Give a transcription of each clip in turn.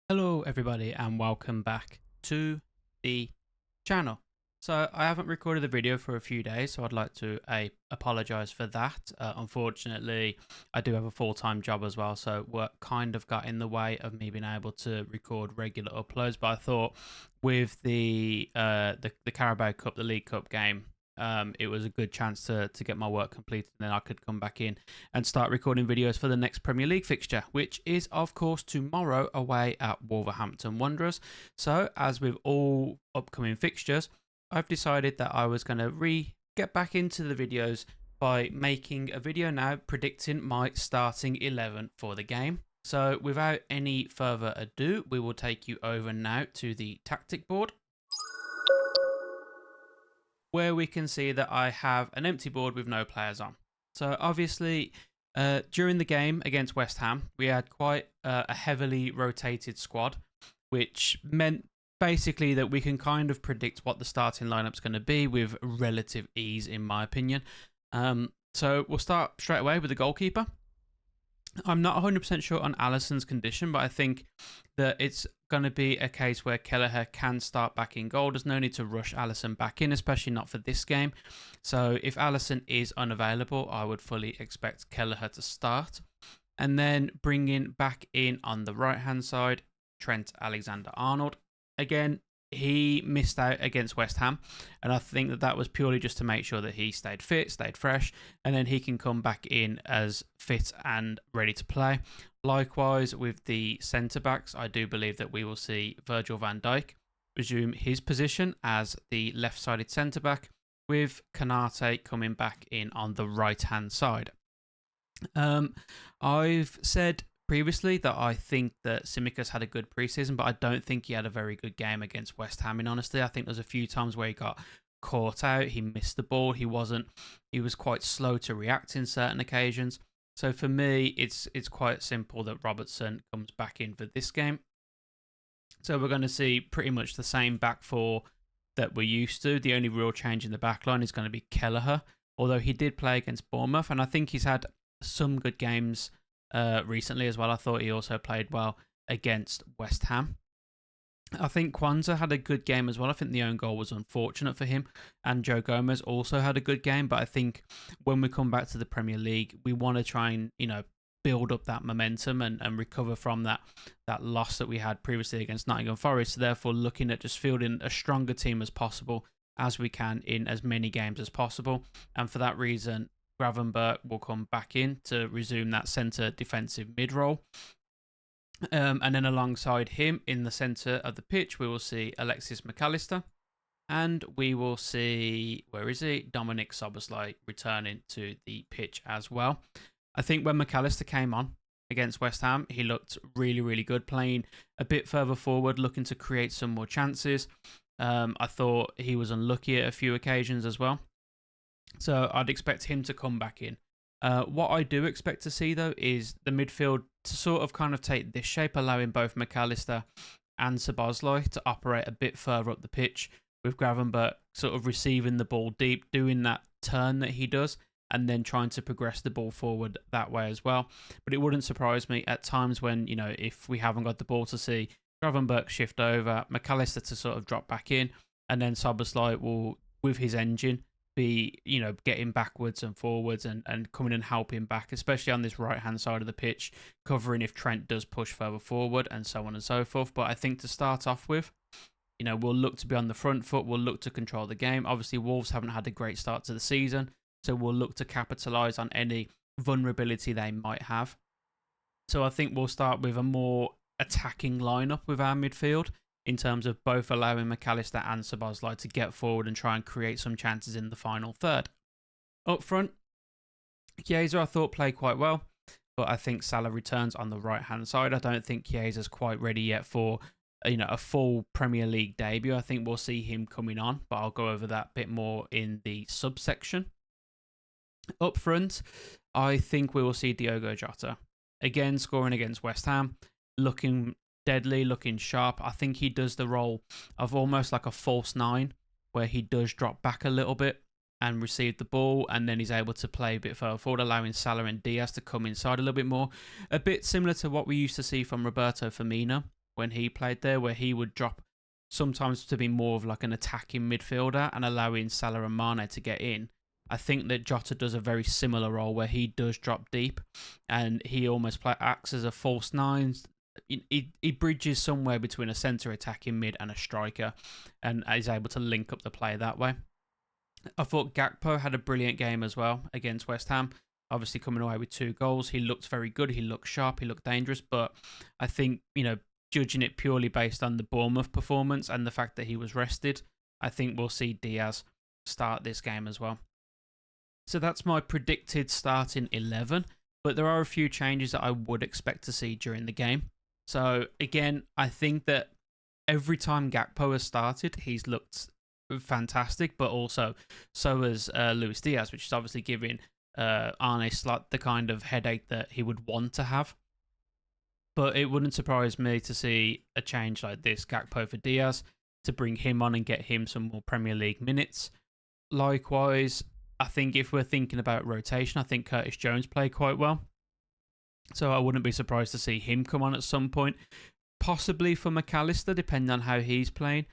Hello everybody and welcome back to the channel. So I haven't recorded the video for a few days, so I'd like to apologize for that. Unfortunately, I do have a full-time job as well, so work kind of got in the way of me being able to record regular uploads. But I thought with the Carabao Cup, the League Cup game, it was a good chance to get my work completed, and then I could come back in and start recording videos for the next Premier League fixture, which is of course tomorrow away at Wolverhampton Wanderers. So as with all upcoming fixtures, I've decided that I was going to get back into the videos by making a video now predicting my starting 11 for the game. So without any further ado, we will take you over now to the tactic board, where we can see that I have an empty board with no players on. So obviously, during the game against West Ham, we had quite a heavily rotated squad, which meant basically that we can kind of predict what the starting lineup's going to be with relative ease, in my opinion. So we'll start straight away with the goalkeeper. I'm not 100% sure on Alisson's condition, but I think that it's going to be a case where Kelleher can start back in goal. There's no need to rush Alisson back in, especially not for this game. So if Alisson is unavailable, I would fully expect Kelleher to start. And then bringing back in on the right-hand side, Trent Alexander-Arnold. Again, he missed out against West Ham, and I think that was purely just to make sure that he stayed fit, stayed fresh, and then he can come back in as fit and ready to play. Likewise, with the centre-backs, I do believe that we will see Virgil van Dijk resume his position as the left-sided centre-back, with Kanate coming back in on the right-hand side. I've said previously that I think that Tsimikas had a good preseason, but I don't think he had a very good game against West Ham. And honestly, I think there's a few times where he got caught out, he missed the ball, he was quite slow to react in certain occasions. So for me, it's quite simple that Robertson comes back in for this game. So we're going to see pretty much the same back four that we're used to. The only real change in the back line is going to be Kelleher, although he did play against Bournemouth, and I think he's had some good games recently as well. I thought he also played well against West Ham. I think Kwanzaa had a good game as well. I think the own goal was unfortunate for him, and Joe Gomez also had a good game. But I think when we come back to the Premier League, we want to try and build up that momentum and recover from that loss that we had previously against Nottingham Forest. So therefore, looking at just fielding a stronger team as possible as we can in as many games as possible, and for that reason, Gravenberch will come back in to resume that centre defensive mid role. And then alongside him in the centre of the pitch, we will see Alexis McAllister. And we will see, where is he? Dominic Szoboszlai returning to the pitch as well. I think when McAllister came on against West Ham, he looked really, really good, playing a bit further forward, looking to create some more chances. I thought he was unlucky at a few occasions as well. So I'd expect him to come back in. What I do expect to see, though, is the midfield to sort of kind of take this shape, allowing both McAllister and Szoboszlai to operate a bit further up the pitch, with Gravenberch sort of receiving the ball deep, doing that turn that he does, and then trying to progress the ball forward that way as well. But it wouldn't surprise me at times when, if we haven't got the ball, to see Gravenberch shift over, McAllister to sort of drop back in, and then Szoboszlai will, with his engine, be getting backwards and forwards and coming and helping back, especially on this right hand side of the pitch, covering if Trent does push further forward and so on and so forth. But I think to start off with, we'll look to be on the front foot, we'll look to control the game. Obviously Wolves haven't had a great start to the season, so we'll look to capitalise on any vulnerability they might have. So I think we'll start with a more attacking lineup with our midfield, in terms of both allowing McAllister and Szoboszlai to get forward and try and create some chances in the final third. Up front, Chiesa I thought played quite well, but I think Salah returns on the right-hand side. I don't think Chiesa's quite ready yet for a full Premier League debut. I think we'll see him coming on, but I'll go over that bit more in the subsection. Up front, I think we will see Diogo Jota. Again, scoring against West Ham, looking deadly, looking sharp. I think he does the role of almost like a false nine, where he does drop back a little bit and receive the ball, and then he's able to play a bit further forward, allowing Salah and Diaz to come inside a little bit more. A bit similar to what we used to see from Roberto Firmino when he played there, where he would drop sometimes to be more of like an attacking midfielder and allowing Salah and Mane to get in. I think that Jota does a very similar role where he does drop deep and he almost acts as a false nine. He bridges somewhere between a centre attacking mid and a striker and is able to link up the play that way. I thought Gakpo had a brilliant game as well against West Ham. Obviously coming away with 2 goals. He looked very good. He looked sharp. He looked dangerous. But I think, judging it purely based on the Bournemouth performance and the fact that he was rested, I think we'll see Diaz start this game as well. So that's my predicted starting 11. But there are a few changes that I would expect to see during the game. So again, I think that every time Gakpo has started, he's looked fantastic, but also so has Luis Diaz, which is obviously giving Arne Slot the kind of headache that he would want to have. But it wouldn't surprise me to see a change like this, Gakpo for Diaz, to bring him on and get him some more Premier League minutes. Likewise, I think if we're thinking about rotation, I think Curtis Jones played quite well. So I wouldn't be surprised to see him come on at some point. Possibly for McAllister, depending on how he's playing.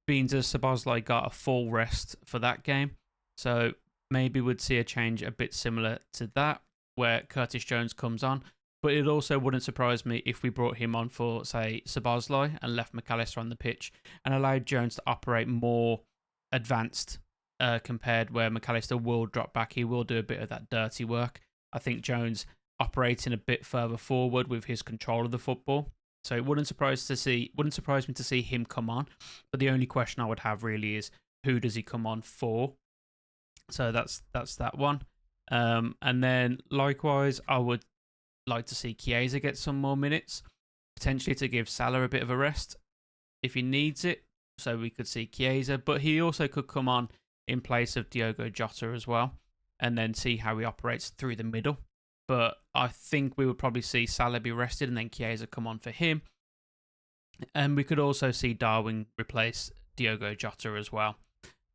Being as Szoboszlai got a full rest for that game. So maybe we'd see a change a bit similar to that, where Curtis Jones comes on. But it also wouldn't surprise me if we brought him on for, say, Szoboszlai and left McAllister on the pitch and allowed Jones to operate more advanced compared where McAllister will drop back. He will do a bit of that dirty work. I think Jones operating a bit further forward with his control of the football. So it wouldn't surprise me to see him come on. But the only question I would have really is who does he come on for? So that's that one. And then likewise, I would like to see Chiesa get some more minutes, potentially to give Salah a bit of a rest if he needs it. So we could see Chiesa, but he also could come on in place of Diogo Jota as well, and then see how he operates through the middle. But I think we would probably see Salah be rested and then Chiesa come on for him. And we could also see Darwin replace Diogo Jota as well.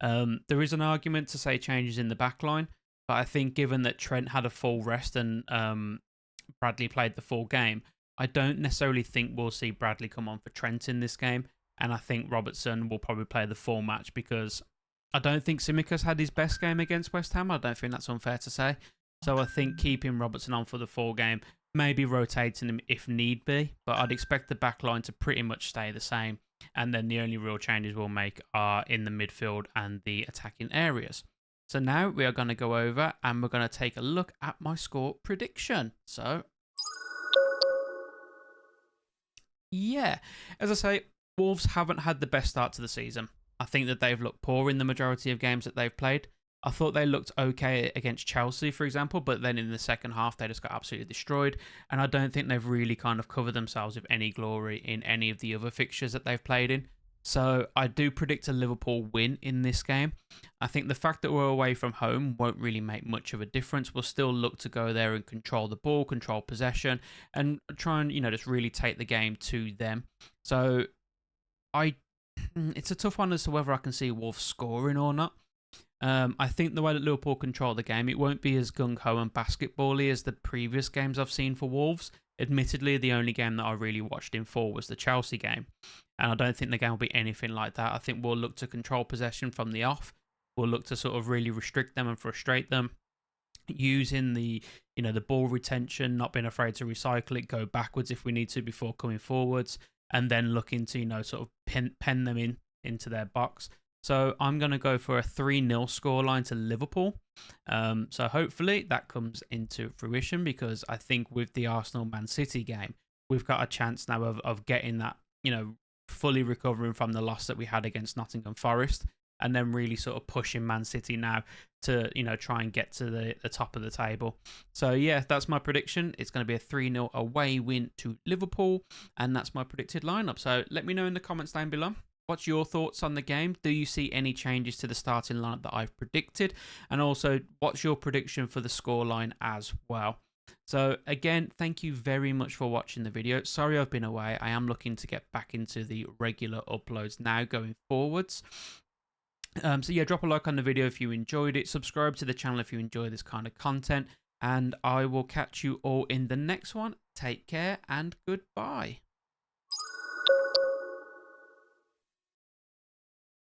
There is an argument to say changes in the backline, but I think given that Trent had a full rest and Bradley played the full game, I don't necessarily think we'll see Bradley come on for Trent in this game. And I think Robertson will probably play the full match because I don't think Tsimikas had his best game against West Ham. I don't think that's unfair to say. So I think keeping Robertson on for the full game, maybe rotating him if need be, but I'd expect the back line to pretty much stay the same. And then the only real changes we'll make are in the midfield and the attacking areas. So now we are going to go over and we're going to take a look at my score prediction. So, yeah, as I say, Wolves haven't had the best start to the season. I think that they've looked poor in the majority of games that they've played. I thought they looked okay against Chelsea, for example, but then in the second half, they just got absolutely destroyed. And I don't think they've really kind of covered themselves with any glory in any of the other fixtures that they've played in. So I do predict a Liverpool win in this game. I think the fact that we're away from home won't really make much of a difference. We'll still look to go there and control the ball, control possession, and try and, just really take the game to them. So it's a tough one as to whether I can see Wolves scoring or not. I think the way that Liverpool control the game, it won't be as gung-ho and basketball-y as the previous games I've seen for Wolves. Admittedly, the only game that I really watched in full was the Chelsea game. And I don't think the game will be anything like that. I think we'll look to control possession from the off. We'll look to sort of really restrict them and frustrate them. Using the ball retention, not being afraid to recycle it, go backwards if we need to before coming forwards. And then looking to, sort of pen them into their box. So I'm going to go for a 3-0 scoreline to Liverpool. So hopefully that comes into fruition because I think with the Arsenal-Man City game, we've got a chance now of getting that, fully recovering from the loss that we had against Nottingham Forest and then really sort of pushing Man City now to, try and get to the top of the table. So yeah, that's my prediction. It's going to be a 3-0 away win to Liverpool and that's my predicted lineup. So let me know in the comments down below. What's your thoughts on the game? Do you see any changes to the starting lineup that I've predicted? And also, what's your prediction for the scoreline as well? So again, thank you very much for watching the video. Sorry I've been away. I am looking to get back into the regular uploads now going forwards. So yeah, drop a like on the video if you enjoyed it. Subscribe to the channel if you enjoy this kind of content. And I will catch you all in the next one. Take care and goodbye.